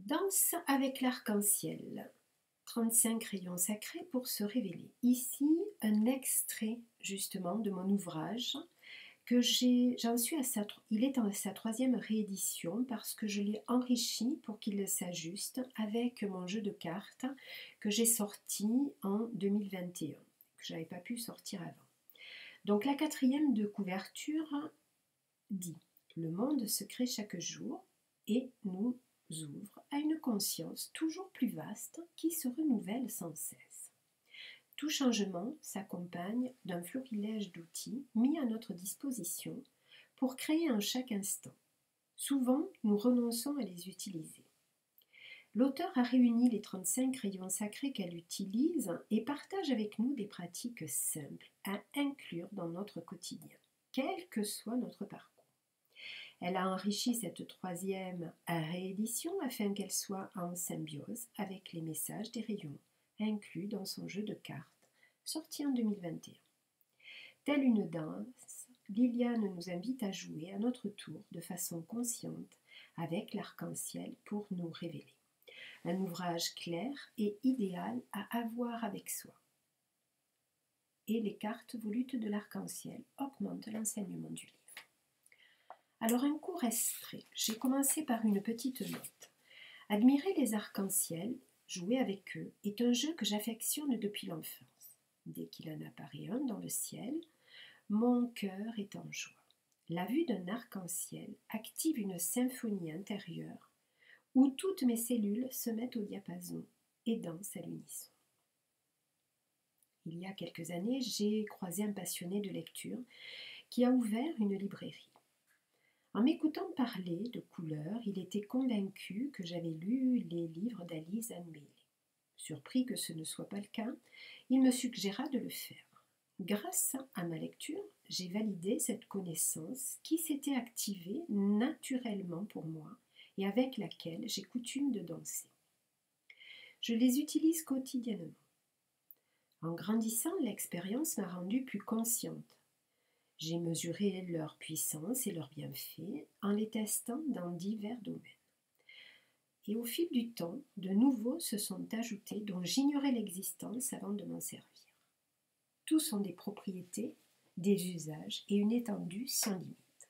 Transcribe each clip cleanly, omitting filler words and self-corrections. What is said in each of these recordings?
Danse avec l'arc-en-ciel. 35 rayons sacrés pour se révéler. Ici, un extrait justement de mon ouvrage que il est en sa troisième réédition parce que je l'ai enrichi pour qu'il s'ajuste avec mon jeu de cartes que j'ai sorti en 2021, que je n'avais pas pu sortir avant. Donc la quatrième de couverture dit « Le monde se crée chaque jour et nous ouvre à une conscience toujours plus vaste qui se renouvelle sans cesse. Tout changement s'accompagne d'un florilège d'outils mis à notre disposition pour créer en chaque instant. Souvent, nous renonçons à les utiliser. L'auteur a réuni les 35 rayons sacrés qu'elle utilise et partage avec nous des pratiques simples à inclure dans notre quotidien, quel que soit notre parcours. Elle a enrichi cette troisième réédition afin qu'elle soit en symbiose avec les messages des rayons inclus dans son jeu de cartes, sorti en 2021. Telle une danse, Liliane nous invite à jouer à notre tour de façon consciente avec l'arc-en-ciel pour nous révéler. Un ouvrage clair et idéal à avoir avec soi. Et les cartes volutes de l'arc-en-ciel augmentent l'enseignement du livre. Alors un court extrait. J'ai commencé par une petite note. Admirer les arcs-en-ciel, jouer avec eux, est un jeu que j'affectionne depuis l'enfance. Dès qu'il en apparaît un dans le ciel, mon cœur est en joie. La vue d'un arc-en-ciel active une symphonie intérieure où toutes mes cellules se mettent au diapason et dansent à l'unisson. Il y a quelques années, j'ai croisé un passionné de lecture qui a ouvert une librairie. En m'écoutant parler de couleurs, il était convaincu que j'avais lu les livres d'Alice Ann Bailey. Surpris que ce ne soit pas le cas, il me suggéra de le faire. Grâce à ma lecture, j'ai validé cette connaissance qui s'était activée naturellement pour moi et avec laquelle j'ai coutume de danser. Je les utilise quotidiennement. En grandissant, l'expérience m'a rendue plus consciente. J'ai mesuré leur puissance et leurs bienfaits en les testant dans divers domaines. Et au fil du temps, de nouveaux se sont ajoutés dont j'ignorais l'existence avant de m'en servir. Tous ont des propriétés, des usages et une étendue sans limite.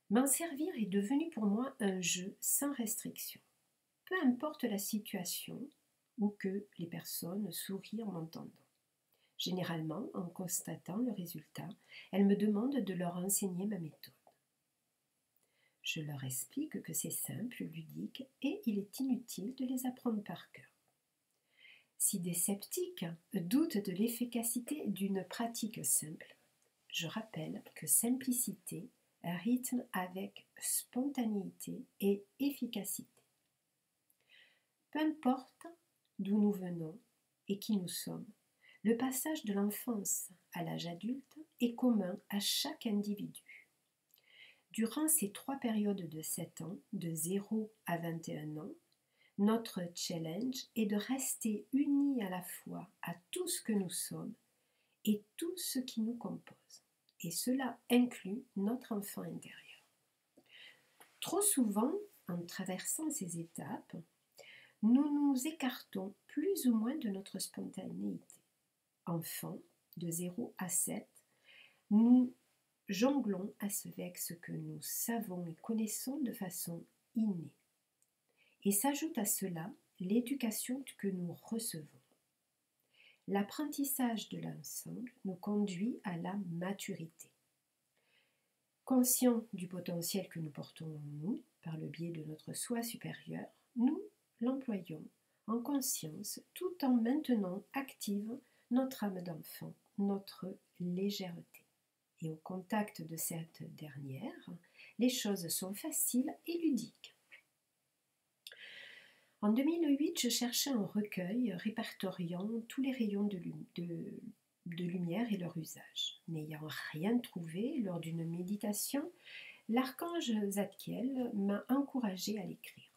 M'en servir est devenu pour moi un jeu sans restriction. Peu importe la situation ou que les personnes sourient en m'entendant. Généralement, en constatant le résultat, elles me demandent de leur enseigner ma méthode. Je leur explique que c'est simple, ludique et il est inutile de les apprendre par cœur. Si des sceptiques doutent de l'efficacité d'une pratique simple, je rappelle que simplicité rythme avec spontanéité et efficacité. Peu importe d'où nous venons et qui nous sommes, le passage de l'enfance à l'âge adulte est commun à chaque individu. Durant ces 3 périodes de 7 ans, de 0 à 21 ans, notre challenge est de rester unis à la fois à tout ce que nous sommes et tout ce qui nous compose. Et cela inclut notre enfant intérieur. Trop souvent, en traversant ces étapes, nous nous écartons plus ou moins de notre spontanéité. Enfants, de 0 à 7, nous jonglons avec ce que nous savons et connaissons de façon innée. Et s'ajoute à cela l'éducation que nous recevons. L'apprentissage de l'ensemble nous conduit à la maturité. Conscients du potentiel que nous portons en nous, par le biais de notre soi supérieur, nous l'employons en conscience tout en maintenant active notre âme d'enfant, notre légèreté. Et au contact de cette dernière, les choses sont faciles et ludiques. En 2008, je cherchais un recueil répertoriant tous les rayons de lumière et leur usage. N'ayant rien trouvé lors d'une méditation, l'archange Zadkiel m'a encouragée à l'écrire,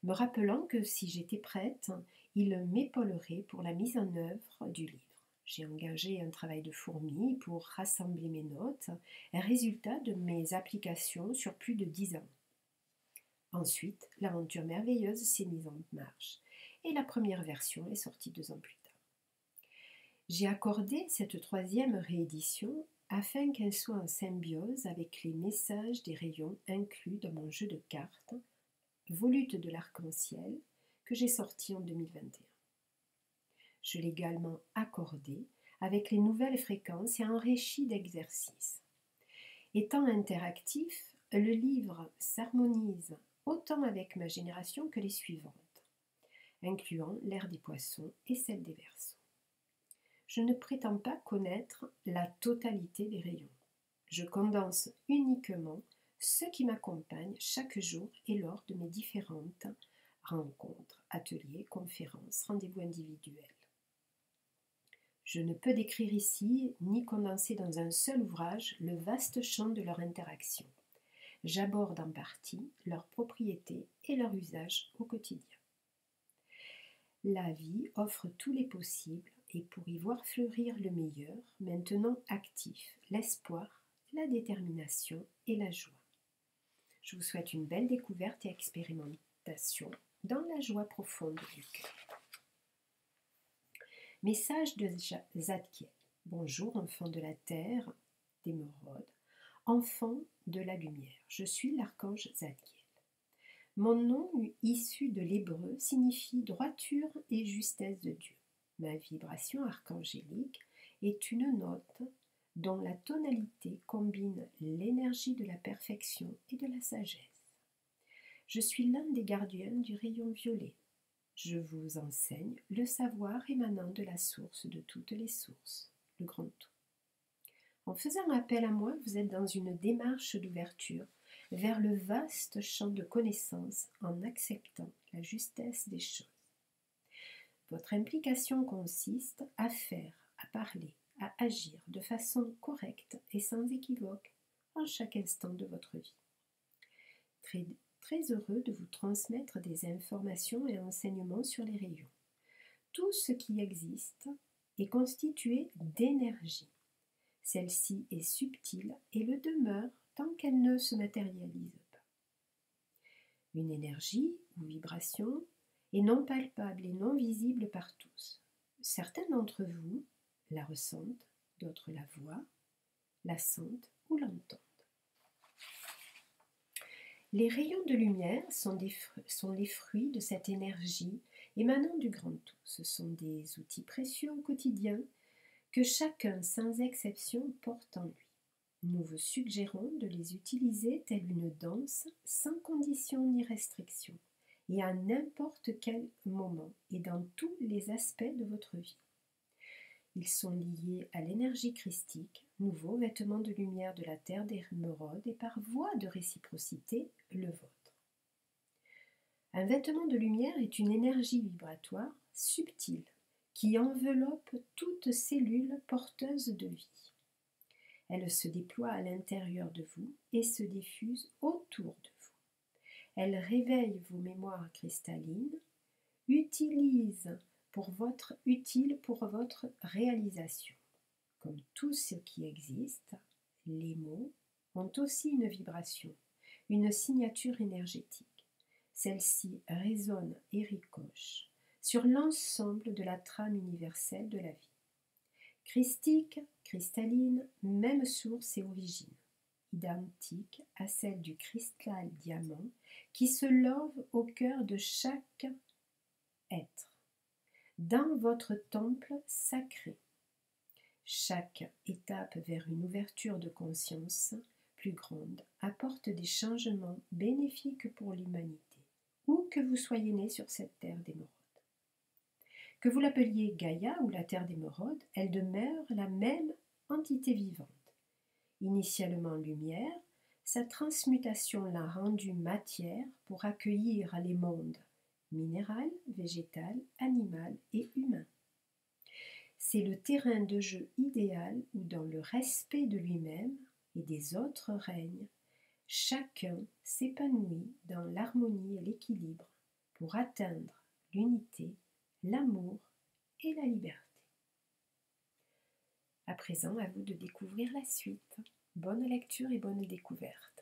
me rappelant que si j'étais prête, il m'épaulerait pour la mise en œuvre du livre. J'ai engagé un travail de fourmi pour rassembler mes notes, un résultat de mes applications sur plus de 10 ans. Ensuite, l'aventure merveilleuse s'est mise en marche et la première version est sortie 2 ans plus tard. J'ai accordé cette troisième réédition afin qu'elle soit en symbiose avec les messages des rayons inclus dans mon jeu de cartes Volutes de l'arc-en-ciel que j'ai sorti en 2021. Je l'ai également accordé avec les nouvelles fréquences et enrichi d'exercices. Étant interactif, le livre s'harmonise autant avec ma génération que les suivantes, incluant l'ère des poissons et celle des Verseaux. Je ne prétends pas connaître la totalité des rayons. Je condense uniquement ceux qui m'accompagnent chaque jour et lors de mes différentes rencontres, ateliers, conférences, rendez-vous individuels. Je ne peux décrire ici ni condenser dans un seul ouvrage le vaste champ de leur interaction. J'aborde en partie leurs propriétés et leur usage au quotidien. La vie offre tous les possibles et pour y voir fleurir le meilleur, maintenant actif, l'espoir, la détermination et la joie. Je vous souhaite une belle découverte et expérimentation dans la joie profonde du cœur. Message de Zadkiel. Bonjour, enfant de la terre, d'émeraude, enfant de la lumière. Je suis l'archange Zadkiel. Mon nom, issu de l'hébreu, signifie droiture et justesse de Dieu. Ma vibration archangélique est une note dont la tonalité combine l'énergie de la perfection et de la sagesse. Je suis l'un des gardiens du rayon violet. Je vous enseigne le savoir émanant de la source de toutes les sources, le grand tout. En faisant appel à moi, vous êtes dans une démarche d'ouverture vers le vaste champ de connaissances en acceptant la justesse des choses. Votre implication consiste à faire, à parler, à agir de façon correcte et sans équivoque en chaque instant de votre vie. Très heureux de vous transmettre des informations et enseignements sur les rayons. Tout ce qui existe est constitué d'énergie. Celle-ci est subtile et le demeure tant qu'elle ne se matérialise pas. Une énergie ou vibration est non palpable et non visible par tous. Certains d'entre vous la ressentent, d'autres la voient, la sentent ou l'entendent. Les rayons de lumière sont les fruits de cette énergie émanant du grand tout. Ce sont des outils précieux au quotidien que chacun, sans exception, porte en lui. Nous vous suggérons de les utiliser telle une danse, sans condition ni restriction, et à n'importe quel moment et dans tous les aspects de votre vie. Ils sont liés à l'énergie christique, nouveau vêtement de lumière de la terre d'émeraude et par voie de réciprocité, le vôtre. Un vêtement de lumière est une énergie vibratoire subtile qui enveloppe toute cellule porteuse de vie. Elle se déploie à l'intérieur de vous et se diffuse autour de vous. Elle réveille vos mémoires cristallines, utile pour votre réalisation. Comme tout ce qui existe, les mots ont aussi une vibration, une signature énergétique. Celle-ci résonne et ricoche sur l'ensemble de la trame universelle de la vie. Christique, cristalline, même source et origine, identique à celle du cristal diamant qui se love au cœur de chaque être, dans votre temple sacré. Chaque étape vers une ouverture de conscience plus grande apporte des changements bénéfiques pour l'humanité, où que vous soyez né sur cette terre d'émeraude. Que vous l'appeliez Gaïa ou la terre d'émeraude, elle demeure la même entité vivante. Initialement lumière, sa transmutation l'a rendue matière pour accueillir les mondes minéral, végétal, animal et humain. C'est le terrain de jeu idéal où, dans le respect de lui-même et des autres règnes, chacun s'épanouit dans l'harmonie et l'équilibre pour atteindre l'unité, l'amour et la liberté. À présent, à vous de découvrir la suite. Bonne lecture et bonne découverte.